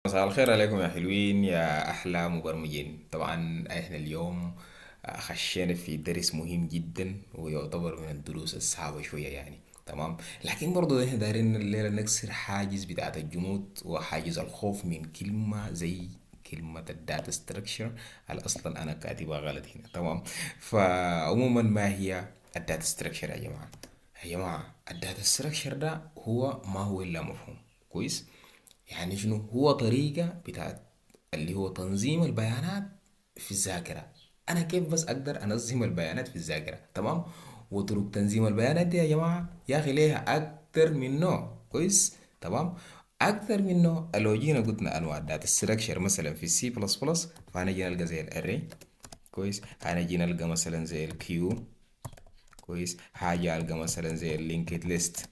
مساء الخير عليكم يا حلوين يا أحلى مبرمجين. طبعا احنا اليوم خشينا في درس مهم جدا ويعتبر من الدروس الصعبة شوية يعني. تمام. لكن برضو احنا دايرين الليلة نكسر حاجز بتاعت الجمود وحاجز الخوف من كلمة زي كلمة الداتا ستراكشر اللي أصلا أنا كاتبها غلط هنا. تمام. فعموما ما هي الداتا ستراكشر يا جماعة؟ يا جماعة الداتا ستراكشر ده هو ما هو إلا مفهوم كويس. يعني شنو هو طريقة بتاعت اللي هو تنظيم البيانات في الذاكرة. أنا كيف بس أقدر أنظم البيانات في الذاكرة؟ تمام. وطرق تنظيم البيانات دي يا جماعة يا أخي ليها أكتر من نوع كويس. تمام. أكتر من نوع. لو جينا قلنا أنواع الداتا ستراكشر مثلا في السي بلس بلس فأنا جينا نلقى زي الأري كويس. أنا جينا نلقى مثلا زي الكيو كويس. حاجة ألقى مثلا زي اللينكد ليست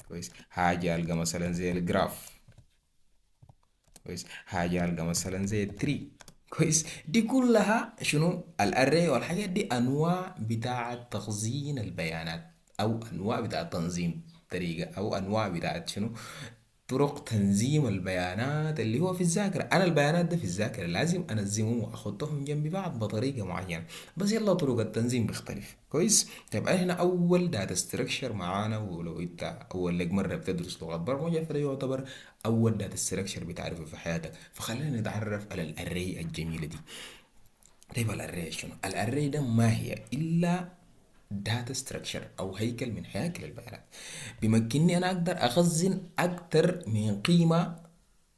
كويس. حاجة ألقى مثلا زي الجراف كويس. حاجة ألقى مثلا زي التري كويس. دي كلها شنو الاري والحاجات دي انواع بتاعة تخزين البيانات او انواع بتاعة تنظيم طريقة او انواع بتاعة شنو طرق تنظيم البيانات اللي هو في الذاكرة. أنا البيانات ده في الذاكرة لازم أنظمهم وأحطهم جنب بعض بطريقة معينة. بس يلا طرق التنظيم بيختلف كويس. طيب احنا أول داتا ستراكشر معانا، ولو أنت أول لك مرة بتدرس لغات برمجة فده يعتبر أول داتا ستراكشر بتعرفه في حياتك. فخلينا نتعرف على الأري الجميلة دي. طيب الأري شنو؟ الأري ده ما هي إلا داتا ستراكشر او هيكل من هياكل البيانات بيمكنني انا اقدر اخزن اكتر من قيمه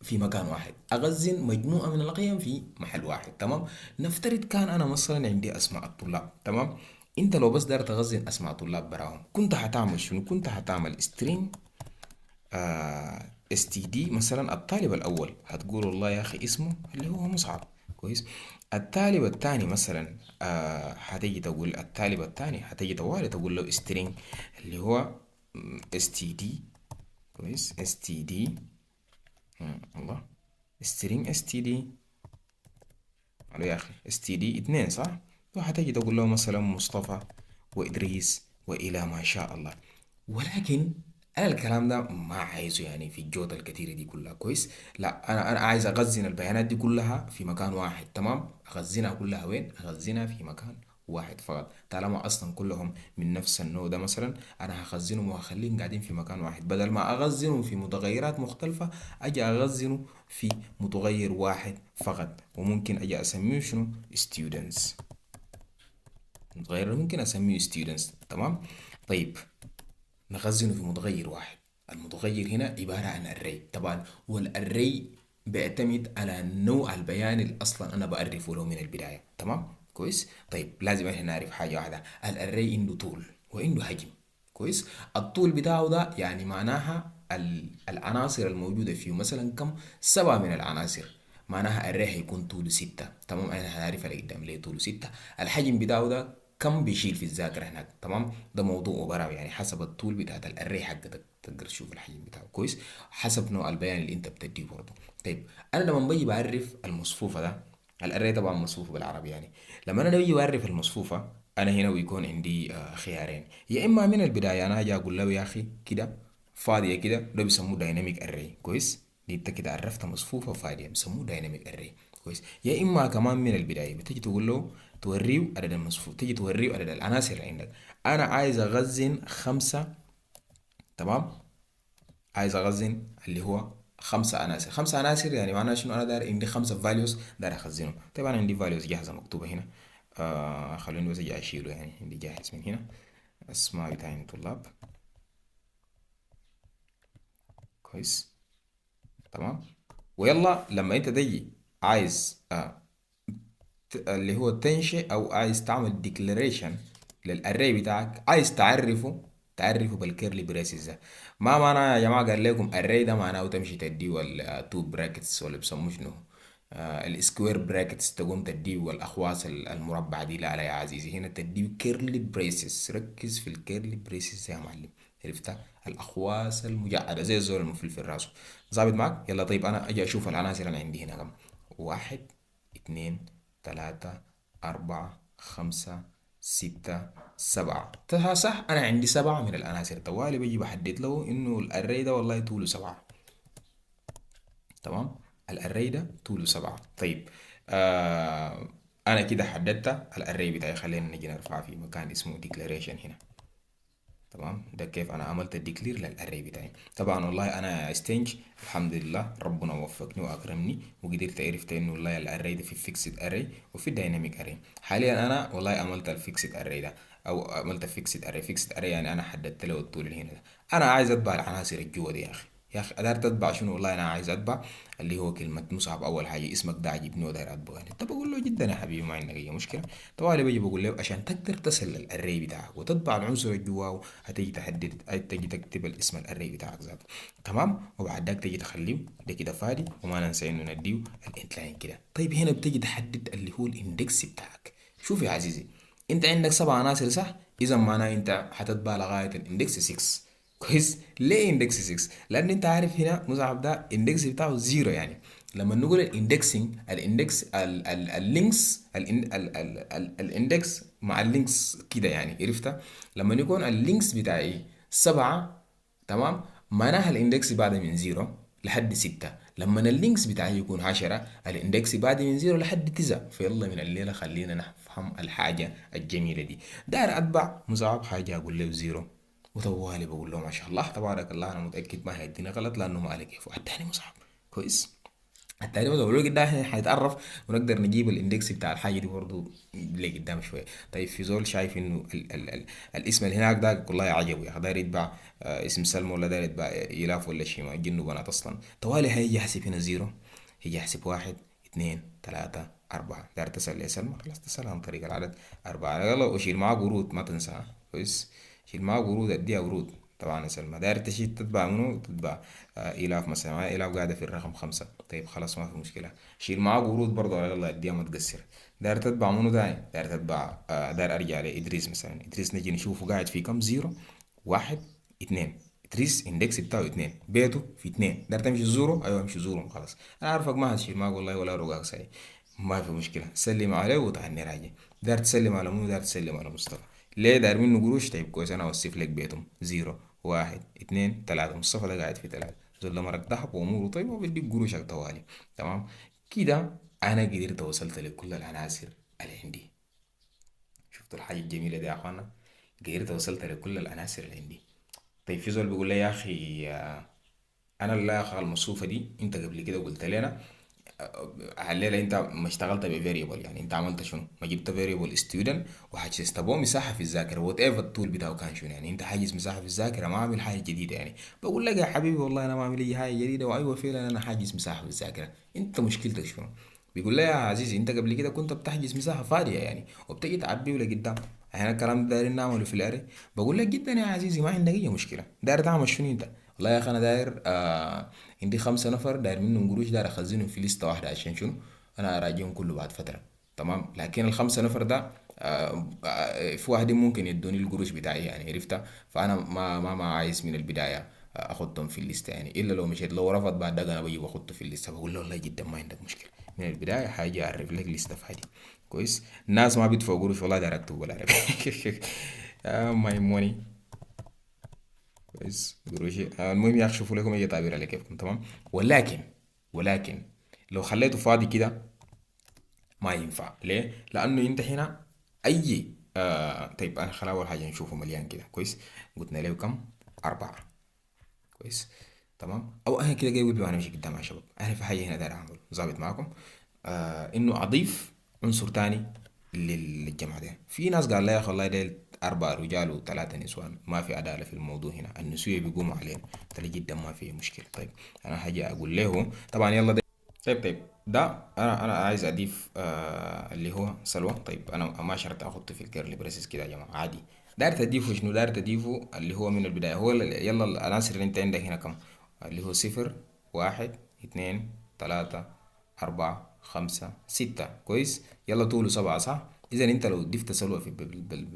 في مكان واحد، اخزن مجموعه من القيم في محل واحد. تمام. نفترض كان انا مثلا عندي اسماء الطلاب. تمام. انت لو بس داير تخزن اسماء طلاب براهم كنت هتعمل شنو؟ كنت هتعمل سترينج اس تي دي مثلا الطالب الاول هتقول والله يا اخي اسمه اللي هو مصعب كويس. الطالب الثاني مثلا هتيجي تقول الطالب الثاني هتيجي طوالي تقول له string اللي هو اس تي دي كويس. اس تي دي الله string اس تي دي يا اخي اس تي دي اتنين صح. وهتيجي تقول له مثلا مصطفى وادريس والى ما شاء الله. ولكن انا الكلام ده ما عايزه يعني في الجودة الكتيرة دي كلها كويس. لا انا عايز اخزن البيانات دي كلها في مكان واحد. تمام. اخزنها كلها وين؟ اخزنها في مكان واحد فقط. طالما اصلا كلهم من نفس النوع ده مثلا انا هخزنهم وهخليهم قاعدين في مكان واحد بدل ما اخزنهم في متغيرات مختلفة. اجي اخزنه في متغير واحد فقط وممكن اجي اسميه شنو students. متغير ممكن اسميه students. تمام. طيب نخزنه في متغير واحد. المتغير هنا عبارة عن array طبعا. والarray بيعتمد على نوع البيان اللي اصلا انا بعرفه له من البداية. تمام كويس. طيب لازم احنا نعرف حاجة واحدة. الarray عنده طول وعنده حجم كويس. الطول بتاعه ده يعني معناها العناصر الموجودة فيه مثلا كم؟ سبعة من العناصر. معناها الري هيكون طوله ستة. تمام. احنا هنعرف اللي قدام ليه طوله ستة. الحجم بتاعه ده كم بيشيل في الذاكرة هناك. تمام. ده موضوع عبارة يعني حسب الطول بتاعت الاري حقتك تقدر تشوف الحجم بتاعه كويس. حسب نوع البيان اللي انت بتديه برضه. طيب انا لما باجي بعرف المصفوفة ده الاري طبعا مصفوفة بالعربي يعني. لما انا باجي بعرف المصفوفة انا هنا بيكون عندي خيارين. يا اما من البداية انا اجي اقول له يا اخي كده فاضية كده ده بيسموه دايناميك اري كويس. دي انت كده عرفت مصفوفة فاضية بيسموه دايناميك اري كويس. يا اما كمان من البداية بتيجي تقول له توريه عدد المصفوف تيجي توريه عدد العناصر اللي عندك. انا عايز اخزن خمسة. تمام. عايز اخزن اللي هو خمسة عناصر. خمسة عناصر يعني معناها شنو؟ انا داير عندي خمسة فاليوز داير اخزنهم. طبعا عندي فاليوز جاهزة مكتوبة هنا. خلوني بس اجي اشيله يعني عندي جاهز من هنا. اسماء بتاعين طلاب كويس. تمام. ويلا لما انت تجي عايز اللي هو تنشئ او عايز تعمل ديكلاريشن للاري بتاعك عايز تعرفه بالكيرلي بريسز ده. ما معناه يا جماعه قال لكم اري ده معناه تمشي تديه ولا تو براكتس ولا بسموه شنو السكوير براكتس تقوم تديه والاخواص المربعه دي. لا لا يا عزيزي هنا تديه كيرلي بريسز. ركز في الكيرلي بريسز يا معلم. عرفتها؟ الاخواص المجعده زي الزول المفل في الراس. ظابط معك؟ يلا طيب انا اجي اشوف العناصر اللي عندي هنا كم. واحد اتنين تلاتة أربعة خمسة ستة سبعة. صح أنا عندي سبعة من العناصر. طوالي بجي بحدد له إنه الأري ده والله طوله سبعة. تمام. الاري ده طوله 7. طيب، آه انا كده حددت الاري بتاعي. خلينا نجي نرفع في مكان اسمه declaration هنا. تمام. ده كيف انا عملت الديكلير للاري بتاعي. طبعا والله انا استنج، الحمد لله ربنا وفقني واكرمني وقدرت عرفت انه والله الاري ده في فيكسد اري وفي دايناميك اري. حاليا انا والله عملت الفيكسد اري ده، او عملت فيكسد اري. فيكسد اري يعني انا حددت له الطول اللي هنا ده. انا عايز اطبع العناصر الجوا دي يا اخي. يا اخي قدرت اطبع شنو؟ والله انا عايز اطبع اللي هو كلمة مصعب أول حاجة، اسمك ده عجبني وداير أطبقه يعني. طب بقول له جدا يا حبيبي ما عندك أي مشكلة. طوالي بيجي بقول له عشان تقدر تصل للأري بتاعك وتطبع العنصر اللي جواه، هتيجي تحدد، تيجي تكتب الاسم الأري بتاعك ذاته. تمام. وبعد ذاك تيجي تخليه ده كده فادي، وما ننسى إنه نديه الانت لاين كده. طيب هنا بتيجي تحدد اللي هو الاندكس بتاعك. شوف يا عزيزي، انت عندك 7 عناصر صح؟ اذا معناه انت هتطبع لغايه الاندكس 6. كويس. ليه اندكس 6؟ لان انت عارف هنا مصعب ده اندكس بتاعه زيرو يعني. لما نقول الاندكسنج، الاندكس اللينكس الاندكس مع اللينكس كده يعني، عرفت؟ لما يكون اللينكس بتاعي 7، تمام، معناها الاندكس بعد من زيرو لحد 6. لما اللينكس بتاعي يكون 10، الاندكس بعد من زيرو لحد 9. فيلا من الليلة خلينا نفهم الحاجة الجميلة دي. داير أتبع مصعب حاجة أقول له زيرو، وطوالي بقول له ما شاء الله تبارك الله. أنا متأكد ما هيديني غلط لأنه ما عليه كيف. التاني مصعب. كويس. التاني برضه لو قدام هيتعرف ونقدر نجيب الاندكس بتاع الحاجه دي برضه لقدام شويه. طيب في زول شايف انه ال الاسم اللي هناك ده والله عجبه يا اخي، داير يتبع اسم سلمى، ولا داير يتبع الاف ولا شيء، ما جنوا بنات اصلا. طوالي هيجي يحسب هنا زيرو، هيجي يحسب واحد اتنين تلاتة أربعة. داير تسأل يا سلمى؟ خلاص تسألها عن طريق العدد 4. يلا وشيل معاه قرود ما تنساها. كويس. شيل معاه قرود، اديها قرود. طبعا يا سلمى داير تشيل تتبع منو؟ تتبع إلاف مثلا. معايا إلاف قاعدة في الرقم 5. طيب خلاص ما في مشكلة. شيل معاه قرود برضه، يلا اديها ما تقصر. داير تتبع منو تاني؟ داير تتبع داير أرجع لإدريس مثلا. إدريس نجي نشوفه قاعد في كم؟ زيرو، واحد، اتنين. إدريس إندكس بتاعه اتنين، بيته في اتنين. داير تمشي زورو؟ أيوه امشي زورو خلاص. أنا عارفك ما هتشيل معاه والله ولا رقاق ساي. ما في مشكلة، سلم عليه وتعني راجع. داير تسلم على منو؟ داير تسلم على مصطفى. ليه داير منه قروش؟ طيب كويس، أنا أوصف لك بيتهم. زيرو، واحد، اتنين، تلاتة. مصطفى ده قاعد في تلاتة. زول ده مرق ضحك وأموره طيبة وبيديك قروشك طوالي. تمام. كده أنا قدرت وصلت لكل العناصر اللي عندي. شفتوا الحاجة الجميلة دي يا أخوانا؟ قدرت وصلت لكل العناصر اللي عندي. طيب في زول بيقول لي يا أخي انا اللائحه المصفوفه دي انت قبل كده قلت لنا الليله انت ما اشتغلت بفاريبل، يعني انت عملت شنو؟ ما جبت فاريبل ستودنت وحجزت به مساحه في الذاكره وات ايفر التول بتاعه كان شنو يعني. انت حاجز مساحه في الذاكره، ما عامل حاجه جديده يعني. بقول لك يا حبيبي والله انا ما عامل اي حاجه جديده، وايوه فعلا انا حاجز مساحه في الذاكره. انت مشكلتك شنو؟ بيقول لي يا عزيزي انت قبل كده كنت بتحجز مساحه فاضيه يعني وبتجي تعبيه لقدام. احنا الكلام ده دايرين نعمله في الاري. بقول لك جدا يا عزيزي ما عندك اي مشكله. داير تعمل شنو انت؟ والله يا اخي انا داير عندي 5 نفر داير منهم قروش، داير اخزنهم في لستة واحدة. عشان شنو؟ انا اراجعهم كله بعد فترة. تمام. لكن ال5 نفر ده في واحد ممكن يدوني القروش بتاعي يعني، عرفتها؟ فانا ما عايز من البداية اخدهم في الليستة يعني. الا لو مشيت لو رفض بعد ده انا بجي باخده في الليستة. بقول له والله جدا ما عندك مشكلة، من البداية حاجي اعرف لك لستة فادي. كويس. الناس ما بيدفعوا قروش والله داير اكتب بالعربي. ماي موني. كويس. قروشي المهم يا اخي شوفوا لكم اي تعبير على كيفكم. تمام. ولكن لو خليته فاضي كده ما ينفع. ليه؟ لانه انت هنا اي طيب انا خلينا اول حاجه نشوفه مليان كده. كويس. قلنا له كم؟ 4. كويس. تمام. او انا كده جاي انا مش قدام يا شباب. انا في حاجه هنا داير اعمل ظابط معاكم، انه اضيف عنصر تاني للجماعه دي. في ناس قال لا يا اخي والله ديل 4 رجال و3 نسوان، ما في عداله في الموضوع هنا. النسويه بيقوموا علينا. ترى جدا ما في مشكله. طيب انا حاجه اقول له طبعا يلا ده. طيب ده انا عايز اضيف اللي هو سلوى. طيب انا ما شرط احطه في الكيرلي بريسز كده يا جماعه عادي. داير تضيفه شنو؟ داير تضيفه اللي هو من البدايه. هو يلا العناصر اللي انت عندك هنا كم؟ اللي هو 0، 1، 2، 3، 4، 5، 6. كويس. يلا طوله 7 صح؟ اذا انت لو ضفت سلوى في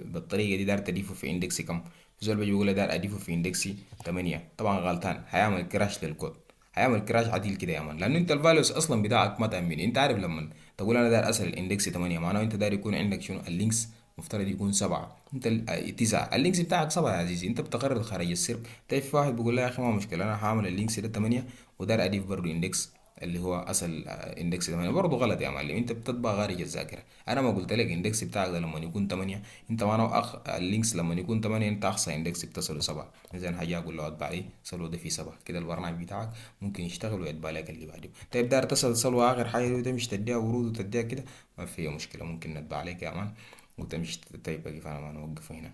بالطريقه دي داير تضيفه في اندكس كم؟ في زول بيجي بيقول لي داير اضيفه في اندكسي 8. طبعا غلطان، هيعمل كراش للكود. هيعمل كراش عديل كده يا مان، لانه انت الفاليوز اصلا بتاعك ما تامن. انت عارف لما تقول انا داير اسال الاندكس 8 معناه انت داير يكون عندك شنو؟ اللينكس مفترض يكون 7. انت 9، اللينكس بتاعك 7 يا عزيزي. انت بتقرر خارج السرب. طيب في واحد بيقول لا يا اخي ما مشكله انا هعمل اللينكس ده 8 وداير اضيف برضه اندكس اللي هو اصل اندكس 8 برضه غلط يا معلم، انت بتطبع خارج الذاكره. انا ما قلت لك اندكس بتاعك ده لما يكون 8، انت ما انا اللينكس لما يكون 8 انت اقصى اندكس بتصله 7. اذا حاجه اقول له اطبع ايه صلوه ده في 7 كده البرنامج بتاعك ممكن يشتغل ويتبع لك اللي بعده. طيب داير تصل صلوه اخر حاجه وتمشي تديها ورود وتديها كده، ما في مشكله، ممكن نتبع لك يا مان وتمشي. طيب كيف انا ما نوقفه هنا.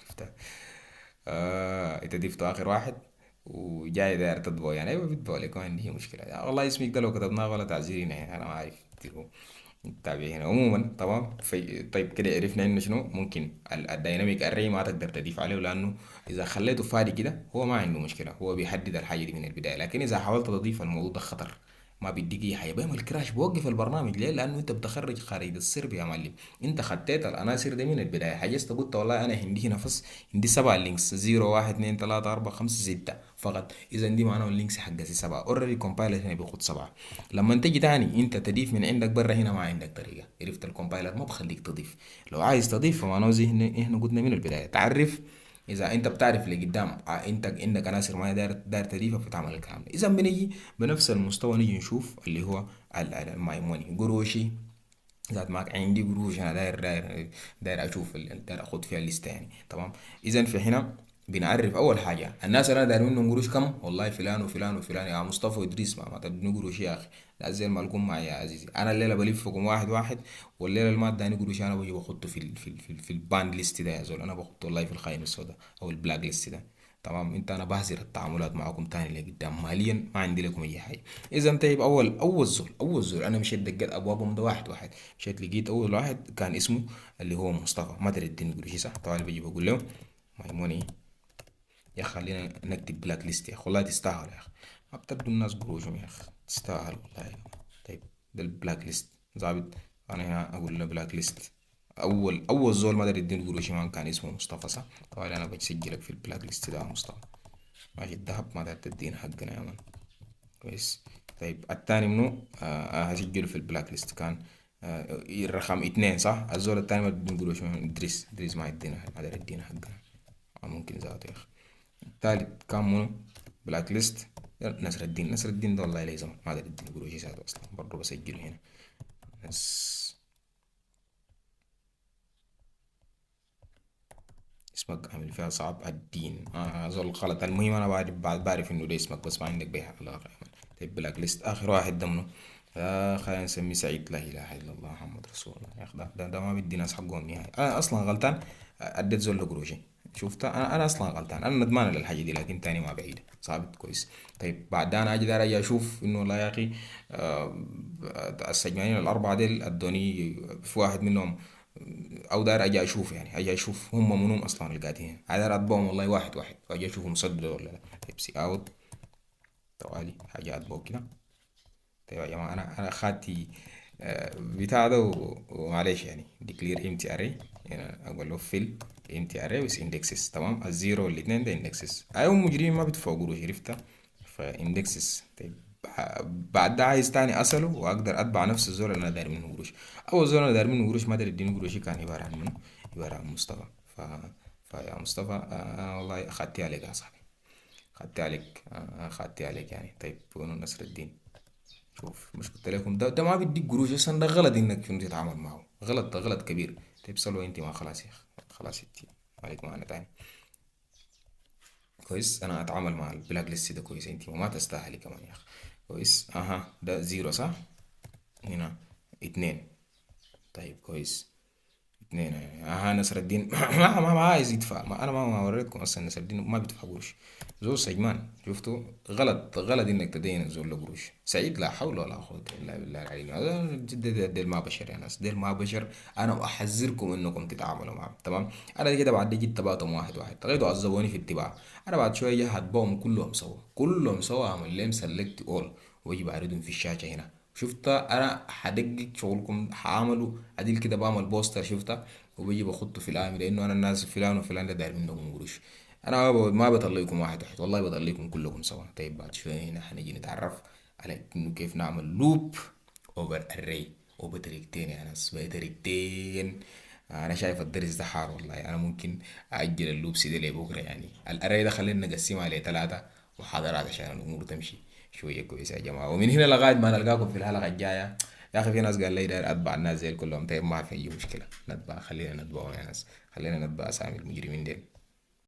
شفتها. انت ضفته اخر واحد وجاي داير تطبعه يعني، ايوه بيطبعوا لك، ما عندي مشكله يعني. والله اسمك ده لو كتبناه ولا تعزيرين يعني انا ما عارف التابع هنا عموما. تمام طيب كده عرفنا انه شنو ممكن الديناميك اري ما تقدر تضيف عليه، لانه اذا خليته فاضي كده هو ما عنده مشكله، هو بيحدد الحاجه دي من البدايه. لكن اذا حاولت تضيف الموضوع ده خطر، ما بيديك اي حاجه، بيعمل كراش، بوقف البرنامج. ليه؟ لانه انت بتخرج خريطه السرب يا معلم. انت خطيت العناصر دي من البدايه، حجزت قلت والله انا عندي نفس، عندي 7 لينكس 0 1 2 3 4 5 6 فقط، اذا دي معناه اللينكس حقتي 7 اوريدي كومبايلر هنا بياخد 7. لما تيجي تاني انت تضيف من عندك برا هنا ما عندك طريقه، عرفت الكومبايلر ما بخليك تضيف. لو عايز تضيف فمعناه زي احنا قلنا من البدايه تعرف. اذا انت بتعرف لقدام انت عندك عناصر ما داير تضيفها فتعمل الكلام ده. اذا بنيجي بنفس المستوى نيجي نشوف اللي هو الماي موني قروشي ذات معك عندي قروش انا داير اشوف داير اخد فيها الليسته يعني. تمام. اذا في هنا بنعرف اول حاجه الناس اللي انا داير منهم قروش كم، والله فلان وفلان وفلان يا مصطفى وادريس ما تدوني قروش يا اخي. لا زي ما لكم معي يا عزيزي، انا الليله بلفكم واحد واحد، والليله اللي ما اداني قروش انا بجي بحطه في الباند ليست ده يا زول، انا بحطه والله في القائمه السوداء او البلاك ليست ده. تمام. انت انا بهزر التعاملات معكم تاني لقدام، ماليا ما عندي لكم اي حاجه. اذا طيب اول زول انا مشيت دقيت ابوابهم ده واحد واحد، مشيت لقيت اول واحد كان اسمه اللي هو مصطفى، ما ادري الدين قروشي صح. طبعا بجي بقول له ميموني يا اخي خلينا نكتب بلاك ليست يا اخي، والله تستاهل يا اخي، ما بتدوا الناس قروشهم يا اخي، تستاهل والله يا أخي. طيب ده البلاك ليست ظابط. انا هنا اقول له بلاك ليست. اول زول ما ادري الدين قروشي ما كان اسمه مصطفى صح. طبعا انا بسجلك في البلاك ليست ده يا مصطفى. ماشي الذهب ما دار تدينا حقنا يا مان. كويس. طيب التاني منو هسجله في البلاك ليست كان الرقم 2 صح. الزول التاني ما بنقوله شو ادريس ما يدينا ما دار يدينا حقنا. ممكن ذاته يا اخي. التالت كان منو بلاك ليست نصر الدين ده والله ليه زمان ما دار يدينا قروشي ذاته اصلا، برضه بسجله هنا. بس اسمك عامل فيها صعب الدين زول غلط. المهم انا بعرف انه ده اسمك بس ما عندك بيها علاقة يا مان. طيب بلاك ليست اخر واحد ده منو؟ خلينا نسميه سعيد. لا اله الا الله محمد رسول الله يا اخي. ده ما بدي ناس حقهم نهائي. انا اصلا غلطان اديت زول قروشي. شفت انا اصلا غلطان، انا ندمان للحاجه دي، لكن تاني ما بعيد صعب كويس. طيب بعد انا اجي دار اجي اشوف انه لا يا اخي السجانين الاربعه ديل ادوني في واحد منهم، او داير اجي اشوف يعني اجي اشوف هم منهم اصلا القاعدين، داير اتبعهم والله واحد واحد واجي اشوفهم صدقوا ولا لا. طيب سي اوت توالي حاجة اتبعه كده. طيب يا جماعة انا خدتي بتاع ده ومعلش يعني ديكلير ام تي اري هنا اقول له فيل ام تي اري ويز اندكسز. تمام. الزيرو والاثنين ده اندكسز، ايوه مجرمين ما بيدفعوا قروش عرفتها فاندكسز. طيب بعد ده عايز تاني اساله واقدر اتبع نفس الزول اللي انا داير منه قروش. اول زول انا داير منه قروش ما داير يديني قروشي كان عباره عن منه، عباره عن مصطفى. فيا مصطفى والله اخدتي عليك يا صاحبي، خدتي عليك يعني. طيب بونو نصر الدين، شوف مش قلت لكم ده ما بيديك قروش اصلا، ده غلط انك شنو تتعامل معه، غلط ده غلط كبير. طيب سلوى انت ما خلاص يا اخي خلاص انت عليك معانا تاني. كويس انا اتعامل مع البلاك ليست ده كويس، انت ما تستاهلي كمان يا اخي. كويس ده زيرو صح. هنا اتنين. طيب كويس اتنين. نصر الدين ما عايز يدفع، ما انا ما وريتكم اصلا نصر الدين ما بيدفع قروش. زول سجمان شفتوا غلط انك تدين زول له قروش. سعيد لا حول ولا قوة الا بالله العلي العظيم. ديل ما بشر يا ناس، ديل ما بشر. انا احذركم انكم تتعاملوا معهم. تمام. انا كده بعد جيت تبعتهم واحد واحد تغيروا عذبوني في اتباع. انا بعد شويه هتبعهم كلهم سوا اعمل لهم سيلكت اول واجي بعرضهم في الشاشه هنا. شفت انا حدقق شغلكم هعمله عديل كده، بعمل بوستر شفت وبيجي بخطه في العامل لانه انا الناس فلان وفلان ده داير منهم قروش. انا ما بطلعكم واحد واحد والله بطلعكم كلكم سوا. طيب بعد شويه هنا هنيجي نتعرف على انه كيف نعمل لوب اوفر اري وبطريقتين يا ناس، بطريقتين. انا شايف الدرس ده حار والله. انا ممكن اجل اللوبس ده لبكره يعني. الاري ده خلينا نقسمها لثلاثه محاضرات عشان الامور تمشي. شوية كويسة يا جماعة. ومن هنا لغاية ما نلقاكم في الحلقة الجاية. يا أخي في ناس قال لي داير أتبع الناس زي كلهم. طيب ما في أي مشكلة، نتبع، خلينا نتبعهم يا ناس، خلينا نتبع أسامي المجرمين ديل.